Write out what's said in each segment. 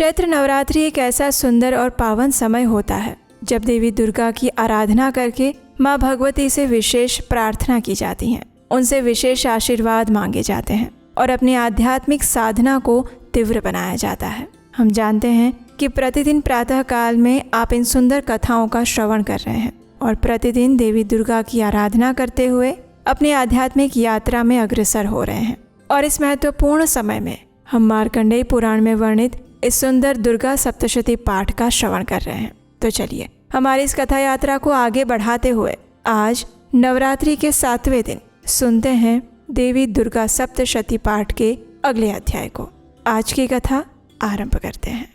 चैत्र नवरात्रि एक ऐसा सुंदर और पावन समय होता है जब देवी दुर्गा की आराधना करके माँ भगवती से विशेष प्रार्थना की जाती है, उनसे विशेष आशीर्वाद मांगे जाते हैं और अपनी आध्यात्मिक साधना को तीव्र बनाया जाता है। हम जानते हैं कि प्रतिदिन प्रातः काल में आप इन सुंदर कथाओं का श्रवण कर रहे हैं और प्रतिदिन देवी दुर्गा की आराधना करते हुए अपनी आध्यात्मिक यात्रा में अग्रसर हो रहे हैं। और इस महत्वपूर्ण समय में हम मार्कंडेय पुराण में वर्णित इस सुंदर दुर्गा सप्तशती पाठ का श्रवण कर रहे हैं। तो चलिए हमारी इस कथा यात्रा को आगे बढ़ाते हुए आज नवरात्रि के 7वें दिन सुनते हैं देवी दुर्गा सप्तशती पाठ के अगले अध्याय को। आज की कथा आरंभ करते हैं।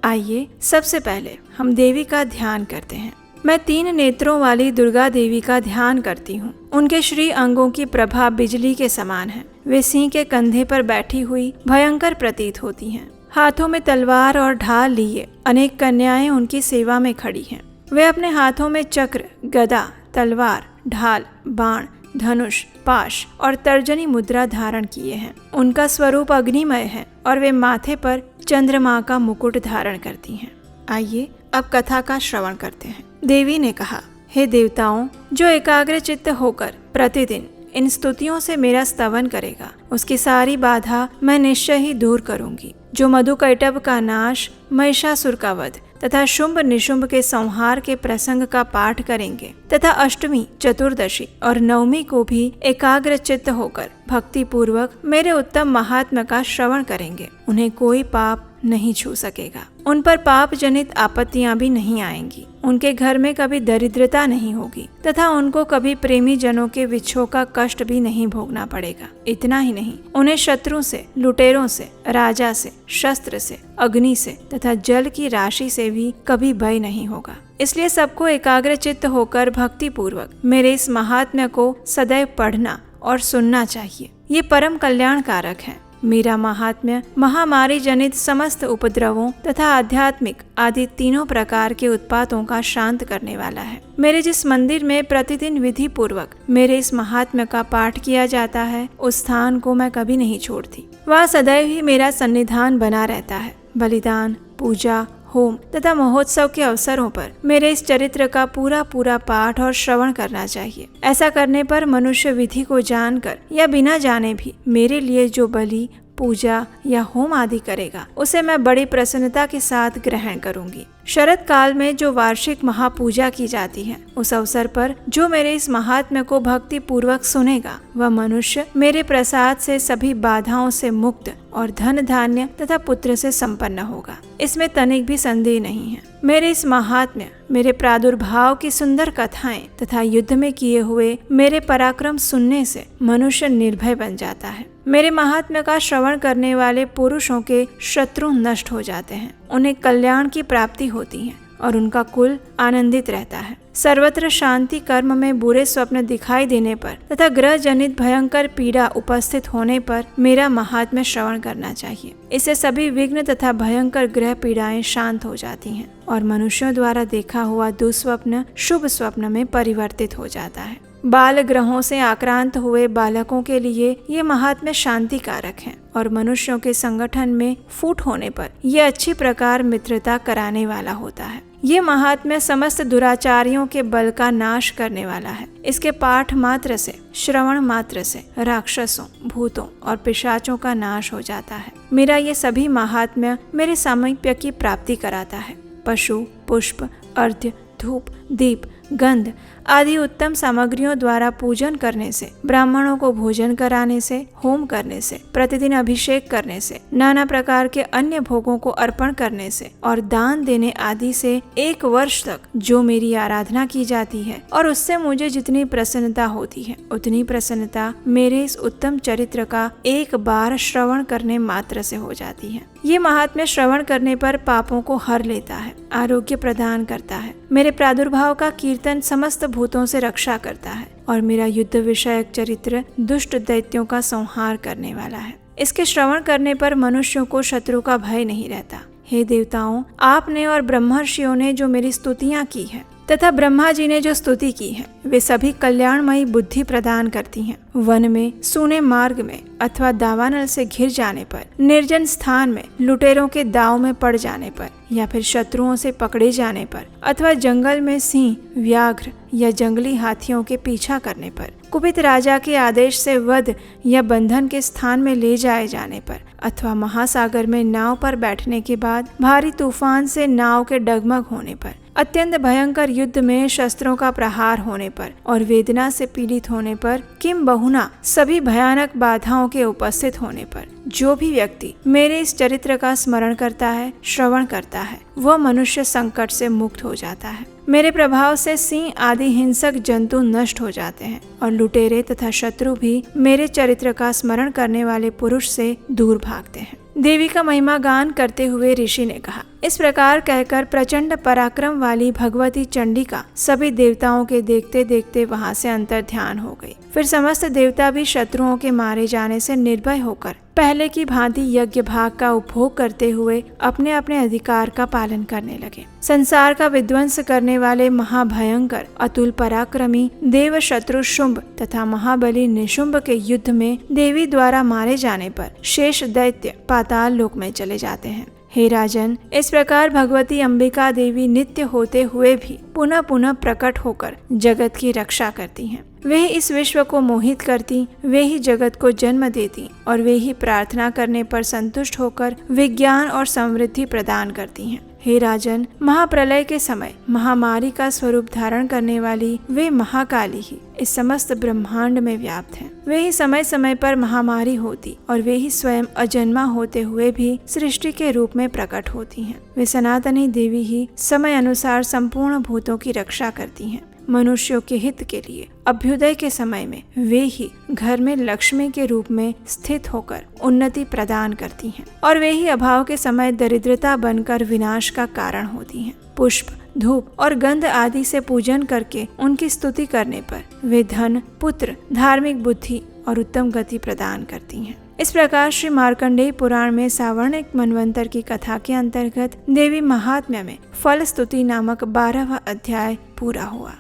आइए सबसे पहले हम देवी का ध्यान करते हैं। मैं 3 नेत्रों वाली दुर्गा देवी का ध्यान करती हूँ। उनके श्री अंगों की प्रभा बिजली के समान है। वे सिंह के कंधे पर बैठी हुई भयंकर प्रतीत होती हैं। हाथों में तलवार और ढाल लिए अनेक कन्याएं उनकी सेवा में खड़ी हैं। वे अपने हाथों में चक्र, गदा, तलवार, ढाल, बाण, धनुष, पाश और तर्जनी मुद्रा धारण किए हैं। उनका स्वरूप अग्निमय है और वे माथे पर चंद्रमा का मुकुट धारण करती हैं। आइए अब कथा का श्रवण करते हैं। देवी ने कहा, हे देवताओं, जो एकाग्र चित्त होकर प्रतिदिन इन स्तुतियों से मेरा स्तवन करेगा, उसकी सारी बाधा मैं निश्चय ही दूर करूंगी। जो मधुकैटभ का नाश, महिषासुर का वध तथा शुंभ निशुंभ के संहार के प्रसंग का पाठ करेंगे तथा अष्टमी, चतुर्दशी और नवमी को भी एकाग्र चित्त होकर भक्ति पूर्वक मेरे उत्तम महात्म्य का श्रवण करेंगे, उन्हें कोई पाप नहीं छू सकेगा। उन पर पाप जनित आपत्तियां भी नहीं आएंगी। उनके घर में कभी दरिद्रता नहीं होगी तथा उनको कभी प्रेमी जनों के विछोह का कष्ट भी नहीं भोगना पड़ेगा। इतना ही नहीं, उन्हें शत्रु से, लुटेरों से, राजा से, शस्त्र से, अग्नि से तथा जल की राशि से भी कभी भय नहीं होगा। इसलिए सबको एकाग्र चित्त होकर भक्ति पूर्वक मेरे इस महात्म्य को सदैव पढ़ना और सुनना चाहिए। ये परम कल्याण कारक है। मेरा महात्म्य महामारी जनित समस्त उपद्रवों तथा आध्यात्मिक आदि तीनों प्रकार के उत्पातों का शांत करने वाला है। मेरे जिस मंदिर में प्रतिदिन विधि पूर्वक मेरे इस महात्म्य का पाठ किया जाता है, उस स्थान को मैं कभी नहीं छोड़ती। वहाँ सदैव ही मेरा सन्निधान बना रहता है। बलिदान, पूजा, होम तथा महोत्सव के अवसरों पर मेरे इस चरित्र का पूरा पाठ और श्रवण करना चाहिए। ऐसा करने पर मनुष्य विधि को जानकर या बिना जाने भी मेरे लिए जो बलि, पूजा या होम आदि करेगा, उसे मैं बड़ी प्रसन्नता के साथ ग्रहण करूंगी। शरद काल में जो वार्षिक महापूजा की जाती है, उस अवसर पर जो मेरे इस महात्म्य को भक्ति पूर्वक सुनेगा, वह मनुष्य मेरे प्रसाद से सभी बाधाओं से मुक्त और धन धान्य तथा पुत्र से संपन्न होगा। इसमें तनिक भी संदेह नहीं है। मेरे इस महात्म्य, मेरे प्रादुर्भाव की सुंदर कथाएं तथा युद्ध में किए हुए मेरे पराक्रम सुनने से मनुष्य निर्भय बन जाता है। मेरे महात्म्य का श्रवण करने वाले पुरुषों के शत्रु नष्ट हो जाते हैं, उन्हें कल्याण की प्राप्ति होती है और उनका कुल आनंदित रहता है। सर्वत्र शांति, कर्म में बुरे स्वप्न दिखाई देने पर तथा ग्रह जनित भयंकर पीड़ा उपस्थित होने पर मेरा महात्म्य श्रवण करना चाहिए। इससे सभी विघ्न तथा भयंकर ग्रह पीड़ाएं शांत हो जाती हैं और मनुष्यों द्वारा देखा हुआ दुस्वप्न शुभ स्वप्न में परिवर्तित हो जाता है। बाल ग्रहों से आक्रांत हुए बालकों के लिए ये महात्म्य शांति कारक है और मनुष्यों के संगठन में फूट होने पर यह अच्छी प्रकार मित्रता कराने वाला होता है। ये महात्म्य समस्त दुराचारियों के बल का नाश करने वाला है। इसके पाठ मात्र से, श्रवण मात्र से राक्षसों, भूतों और पिशाचों का नाश हो जाता है। मेरा ये सभी महात्म्य मेरे सामीप्य की प्राप्ति कराता है। पशु, पुष्प, अर्घ्य, धूप, दीप, गंध आदि उत्तम सामग्रियों द्वारा पूजन करने से, ब्राह्मणों को भोजन कराने से, होम करने से, प्रतिदिन अभिषेक करने से, नाना प्रकार के अन्य भोगों को अर्पण करने से और दान देने आदि से 1 वर्ष तक जो मेरी आराधना की जाती है और उससे मुझे जितनी प्रसन्नता होती है, उतनी प्रसन्नता मेरे इस उत्तम चरित्र का एक बार श्रवण करने मात्र से हो जाती है। ये महात्म्य श्रवण करने पर पापों को हर लेता है, आरोग्य प्रदान करता है, मेरे प्रादुर्भाव का कीर्तन समस्त भूतों से रक्षा करता है और मेरा युद्ध विषयक चरित्र दुष्ट दैत्यों का संहार करने वाला है। इसके श्रवण करने पर मनुष्यों को शत्रु का भय नहीं रहता। हे देवताओं, आपने और ब्रह्मर्षियों ने जो मेरी स्तुतियाँ की है तथा ब्रह्मा जी ने जो स्तुति की है, वे सभी कल्याणमयी बुद्धि प्रदान करती हैं वन में, सूने मार्ग में अथवा दावानल से घिर जाने पर, निर्जन स्थान में लुटेरों के दाव में पड़ जाने पर, या फिर शत्रुओं से पकड़े जाने पर, अथवा जंगल में सिंह, व्याघ्र या जंगली हाथियों के पीछा करने पर, कुपित राजा के आदेश से वध या बंधन के स्थान में ले जाए जाने पर, अथवा महासागर में नाव पर बैठने के बाद भारी तूफान से नाव के डगमग होने पर, अत्यंत भयंकर युद्ध में शस्त्रों का प्रहार होने पर और वेदना से पीड़ित होने पर, किम बहुना सभी भयानक बाधाओं के उपस्थित होने पर, जो भी व्यक्ति मेरे इस चरित्र का स्मरण करता है, श्रवण करता है, वह मनुष्य संकट से मुक्त हो जाता है। मेरे प्रभाव से सिंह आदि हिंसक जंतु नष्ट हो जाते हैं और लुटेरे तथा शत्रु भी मेरे चरित्र का स्मरण करने वाले पुरुष से दूर भागते हैं। देवी का महिमा गान करते हुए ऋषि ने कहा। इस प्रकार कहकर प्रचंड पराक्रम वाली भगवती चंडिका सभी देवताओं के देखते देखते वहां से अंतर ध्यान हो गई। फिर समस्त देवता भी शत्रुओं के मारे जाने से निर्भय होकर पहले की भांति यज्ञ भाग का उपभोग करते हुए अपने अपने अधिकार का पालन करने लगे। संसार का विध्वंस करने वाले महाभयंकर अतुल पराक्रमी देव शत्रु शुंभ तथा महाबली निशुंभ के युद्ध में देवी द्वारा मारे जाने पर शेष दैत्य पाताल लोक में चले जाते हैं। हे राजन, इस प्रकार भगवती अंबिका देवी नित्य होते हुए भी पुनः पुनः प्रकट होकर जगत की रक्षा करती हैं। वे ही इस विश्व को मोहित करती, वे ही जगत को जन्म देती और वे ही प्रार्थना करने पर संतुष्ट होकर विज्ञान और समृद्धि प्रदान करती हैं। हे राजन, महाप्रलय के समय महामारी का स्वरूप धारण करने वाली वे महाकाली ही इस समस्त ब्रह्मांड में व्याप्त हैं। वे ही समय समय पर महामारी होती और वे ही स्वयं अजन्मा होते हुए भी सृष्टि के रूप में प्रकट होती हैं। वे सनातनी देवी ही समय अनुसार संपूर्ण भूतों की रक्षा करती हैं। मनुष्यों के हित के लिए अभ्युदय के समय में वे ही घर में लक्ष्मी के रूप में स्थित होकर उन्नति प्रदान करती हैं और वे ही अभाव के समय दरिद्रता बनकर विनाश का कारण होती हैं। पुष्प, धूप और गंध आदि से पूजन करके उनकी स्तुति करने पर वे धन, पुत्र, धार्मिक बुद्धि और उत्तम गति प्रदान करती हैं। इस प्रकार श्री मार्कंडेय पुराण में सावर्णिक मनवंतर की कथा के अंतर्गत देवी महात्म्य में फल स्तुति नामक 12वां अध्याय पूरा हुआ।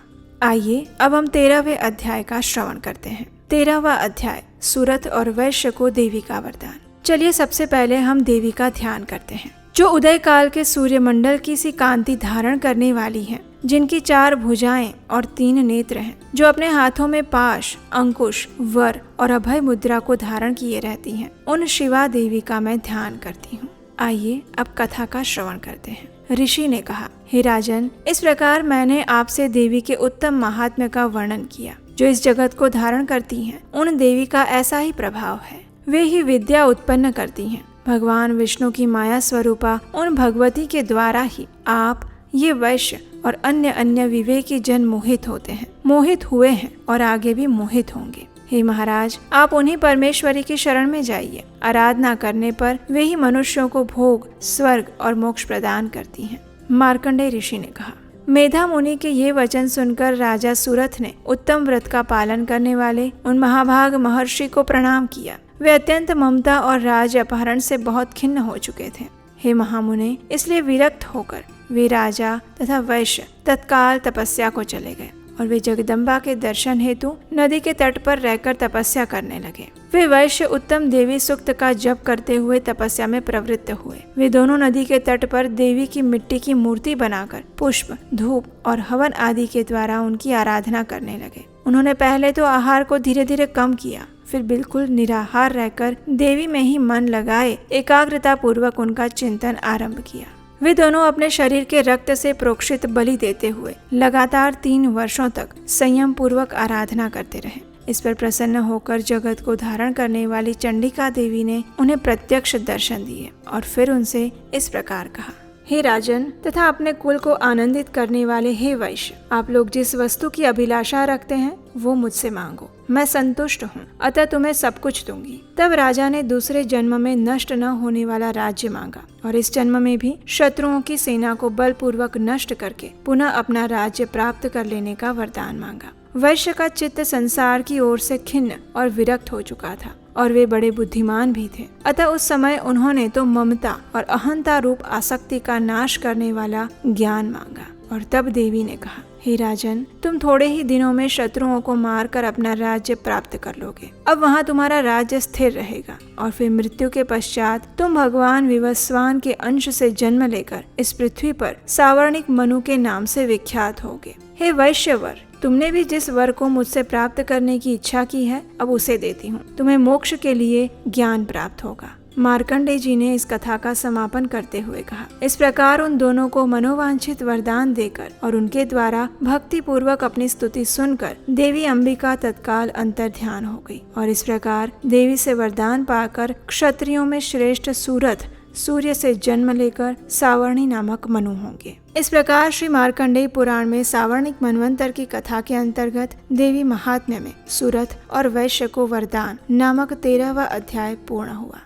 आइए अब हम 13वें अध्याय का श्रवण करते हैं। 13वां अध्याय, सुरथ और वैश्य को देवी का वरदान। चलिए सबसे पहले हम देवी का ध्यान करते हैं, जो उदय काल के सूर्यमंडल की सी कांति धारण करने वाली हैं, जिनकी 4 भुजाएं और 3 नेत्र हैं, जो अपने हाथों में पाश, अंकुश, वर और अभय मुद्रा को धारण किए रहती हैं। उन शिवा देवी का मैं ध्यान करती हूँ। आइए अब कथा का श्रवण करते हैं। ऋषि ने कहा, हे राजन, इस प्रकार मैंने आपसे देवी के उत्तम महात्म्य का वर्णन किया, जो इस जगत को धारण करती हैं। उन देवी का ऐसा ही प्रभाव है। वे ही विद्या उत्पन्न करती हैं। भगवान विष्णु की माया स्वरूपा उन भगवती के द्वारा ही आप, ये वैश्य और अन्य अन्य विवेकी जन मोहित होते हैं, मोहित हुए हैं और आगे भी मोहित होंगे। हे महाराज, आप उन्हीं परमेश्वरी की शरण में जाइए। आराधना करने पर वे ही मनुष्यों को भोग, स्वर्ग और मोक्ष प्रदान करती हैं। मार्कंडेय ऋषि ने कहा। मेधा मुनि के ये वचन सुनकर राजा सुरथ ने उत्तम व्रत का पालन करने वाले उन महाभाग महर्षि को प्रणाम किया। वे अत्यंत ममता और राज अपहरण से बहुत खिन्न हो चुके थे। हे महामुने, इसलिए विरक्त होकर वे राजा तथा वैश्य तत्काल तपस्या को चले गए और वे जगदम्बा के दर्शन हेतु नदी के तट पर रहकर तपस्या करने लगे। वे वैश्य उत्तम देवी सूक्त का जप करते हुए तपस्या में प्रवृत्त हुए। वे दोनों नदी के तट पर देवी की मिट्टी की मूर्ति बनाकर पुष्प, धूप और हवन आदि के द्वारा उनकी आराधना करने लगे। उन्होंने पहले तो आहार को धीरे धीरे कम किया, फिर बिल्कुल निराहार रहकर देवी में ही मन लगाए एकाग्रता पूर्वक उनका चिंतन आरंभ किया। वे दोनों अपने शरीर के रक्त से प्रोक्षित बलि देते हुए लगातार 3 वर्षों तक संयम पूर्वक आराधना करते रहे। इस पर प्रसन्न होकर जगत को धारण करने वाली चंडिका देवी ने उन्हें प्रत्यक्ष दर्शन दिए और फिर उनसे इस प्रकार कहा। हे राजन तथा अपने कुल को आनंदित करने वाले हे वैश्य, आप लोग जिस वस्तु की अभिलाषा रखते हैं वो मुझसे मांगो, मैं संतुष्ट हूँ, अतः तुम्हें सब कुछ दूंगी। तब राजा ने दूसरे जन्म में नष्ट न होने वाला राज्य मांगा और इस जन्म में भी शत्रुओं की सेना को बलपूर्वक नष्ट करके पुनः अपना राज्य प्राप्त कर लेने का वरदान मांगा। वैश्य का चित्त संसार की ओर से खिन्न और विरक्त हो चुका था और वे बड़े बुद्धिमान भी थे। अतः उस समय उन्होंने तो ममता और अहंता रूप आसक्ति का नाश करने वाला ज्ञान मांगा। और तब देवी ने कहा, हे राजन, तुम थोड़े ही दिनों में शत्रुओं को मारकर अपना राज्य प्राप्त कर लोगे। अब वहाँ तुम्हारा राज्य स्थिर रहेगा और फिर मृत्यु के पश्चात तुम भगवान विवस्वान के अंश से जन्म लेकर इस पृथ्वी पर सावर्णिक मनु के नाम से विख्यात होगे। हे वैश्यवर, तुमने भी जिस वर को मुझसे प्राप्त करने की इच्छा की है, अब उसे देती हूँ। तुम्हें मोक्ष के लिए ज्ञान प्राप्त होगा। मार्कंडेय जी ने इस कथा का समापन करते हुए कहा। इस प्रकार उन दोनों को मनोवांछित वरदान देकर और उनके द्वारा भक्ति पूर्वक अपनी स्तुति सुनकर देवी अंबिका तत्काल अंतर ध्यान हो गई और इस प्रकार देवी से वरदान पाकर क्षत्रियों में श्रेष्ठ सूरथ सूर्य से जन्म लेकर सावर्णी नामक मनु होंगे। इस प्रकार श्री मार्कंडेय पुराण में सावर्णिक मनवंतर की कथा के अंतर्गत देवी महात्म्य में सूरथ और वैश्य को वरदान नामक 13वां अध्याय पूर्ण हुआ।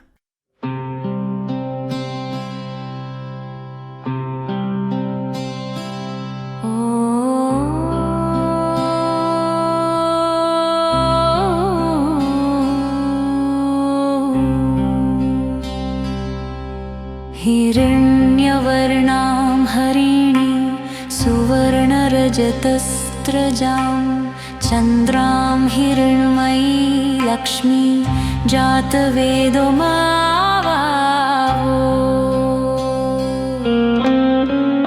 हिरण्यवर्णां हरिणीं सुवर्णरजतस्रजां चन्द्रां हिरण्मयी लक्ष्मी जातवेदो मावाहो।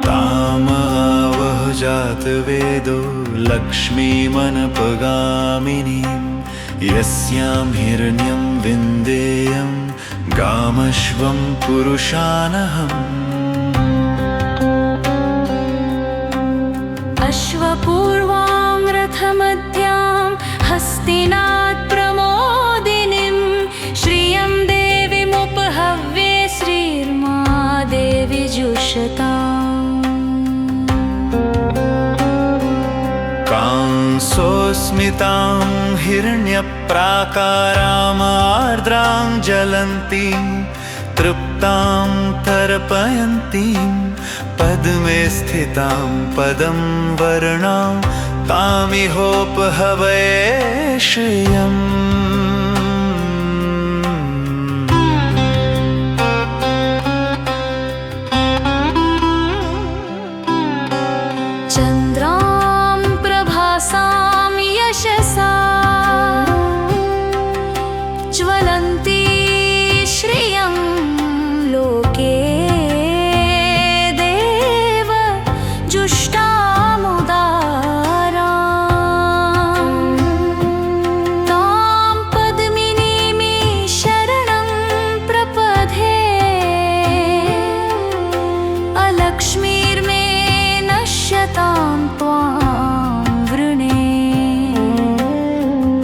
तामावह जातवेदो लक्ष्मीमनपगामिनीं यस्यां हिरण्यं विन्देयं गामश्वं पुरुषानहम्। अश्वपूर्वां रथमध्यां हस्तिनात् प्रमोदिनीं श्रियं देवीमुपहव्ये श्रीर्मा देवी जुषताम्। कांसोऽस्मितां हिरण्यप्राकारामार्द्रां ज्वलन्तीं तृप्तां तर्पयन्तीं पद्मे स्थितां पदं वर्णां तामिहोपहवये श्रियम्। चन्द्रां प्रभासां यशसा ज्वलन्ती श्रियं लोके देव जुष्टामुदारां। तां पद्मिनीं शरणं प्रपद्ये अलक्ष्मीर्मे नश्यतां त्वां वृणे।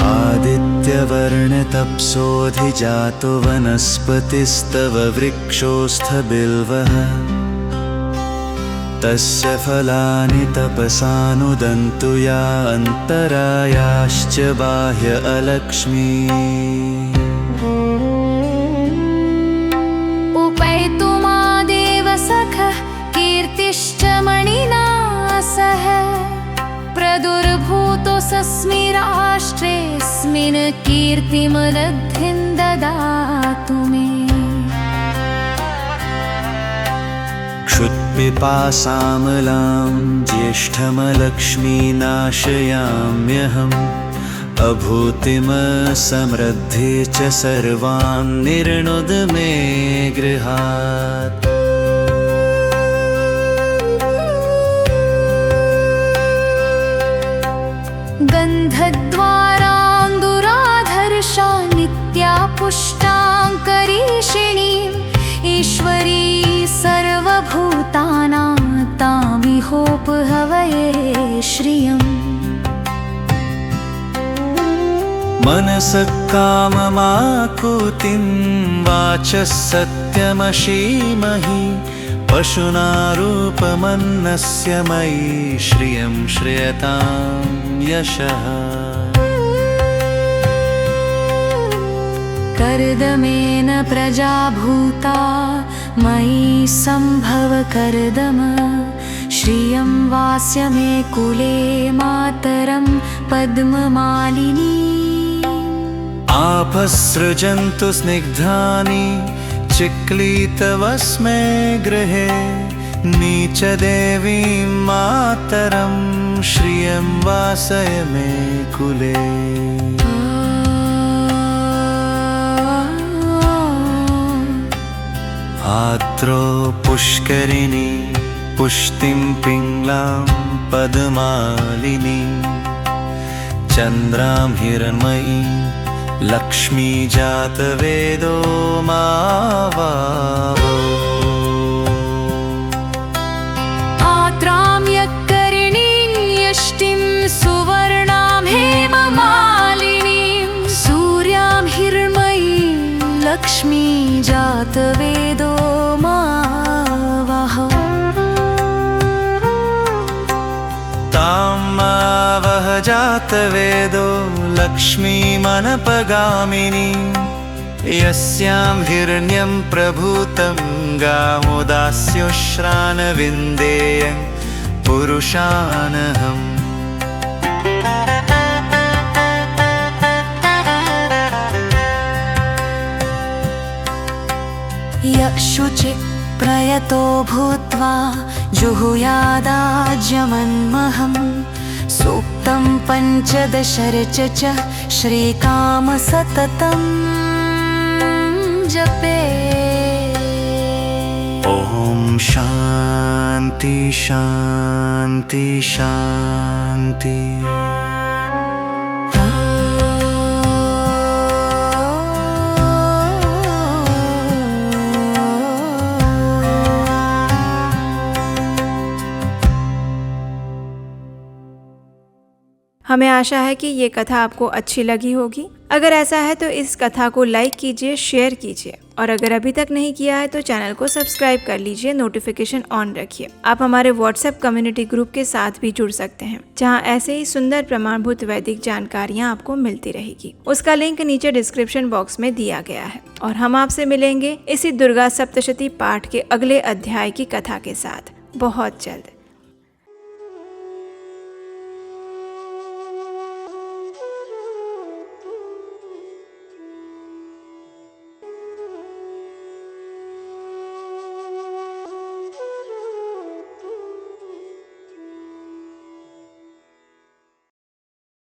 आदित्यवर्णतप्सोऽधिजातो वनस्पतिस्तव वृक्षोऽस्थबिल्वः तस्य फलानि तपसानुदन्तु या अन्तरायाश्च बाह्य अलक्ष्मी। उपैतुमादेव सखः कीर्तिश्च मणिना सह प्रदुर्भूतोऽस्मि राष्ट्रेऽस्मिन् कीर्तिमदद्धिं ददातु मे। क्षुत्पिपासामलां ज्येष्ठमलक्ष्मीनाशयाम्यहम् अभूतिमसमृद्धि च सर्वान् निर्णुद मे गृहात्। गन्धद्वारां दुराधर्षा नित्या पुष्टां करीषिणीं ईश्वरी सर्वभूतानां तामिहोपहवये श्रियम्। मनसः काममाकुतिं वाचः सत्यमशीमहि पशुना रूपमन्नस्य मयि श्रियं श्रियतां यशः। कर्दमेन प्रजा भूता मयि सम्भव कर्दम श्रियं वास्य मे कुले मातरं पद्ममालिनी। आपसृजन्तु स्निग्धानि चिक्लीतवस्मै गृहे नीचदेवीं मातरं श्रियं वासय मे कुले। आद्रौ पुष्करिणी पुष्टिं पिङ्गलां पद्मालिनी चन्द्रां हिरण्मयी लक्ष्मी जातवेदो मावावो। आद्रां यक्करिणीं यष्टिं सुवर्णां हेममालिनीं सूर्यां हिरण्मयीं लक्ष्मी जातवेदो मावः। तामावह जातवेदो लक्ष्मीमनपगामिनी यस्यां हिरण्यं प्रभूतं गामो दास्योश्रानविन्देयं पुरुषानहम्। यशुचित् प्रयतो भूत्वा जुहुयादाज्यमन्महम् सूक्तं पञ्चदशर्च च श्रीकामसततं जपे। ॐ शान्ति शान्ति शान्ति। हमें आशा है कि ये कथा आपको अच्छी लगी होगी। अगर ऐसा है तो इस कथा को लाइक कीजिए, शेयर कीजिए और अगर अभी तक नहीं किया है तो चैनल को सब्सक्राइब कर लीजिए, नोटिफिकेशन ऑन रखिए। आप हमारे व्हाट्सएप कम्युनिटी ग्रुप के साथ भी जुड़ सकते हैं जहां ऐसे ही सुंदर प्रमाणभूत वैदिक जानकारियां आपको मिलती रहेगी। उसका लिंक नीचे डिस्क्रिप्शन बॉक्स में दिया गया है। और हम आपसे मिलेंगे इसी दुर्गा सप्तशती पाठ के अगले अध्याय की कथा के साथ बहुत जल्द।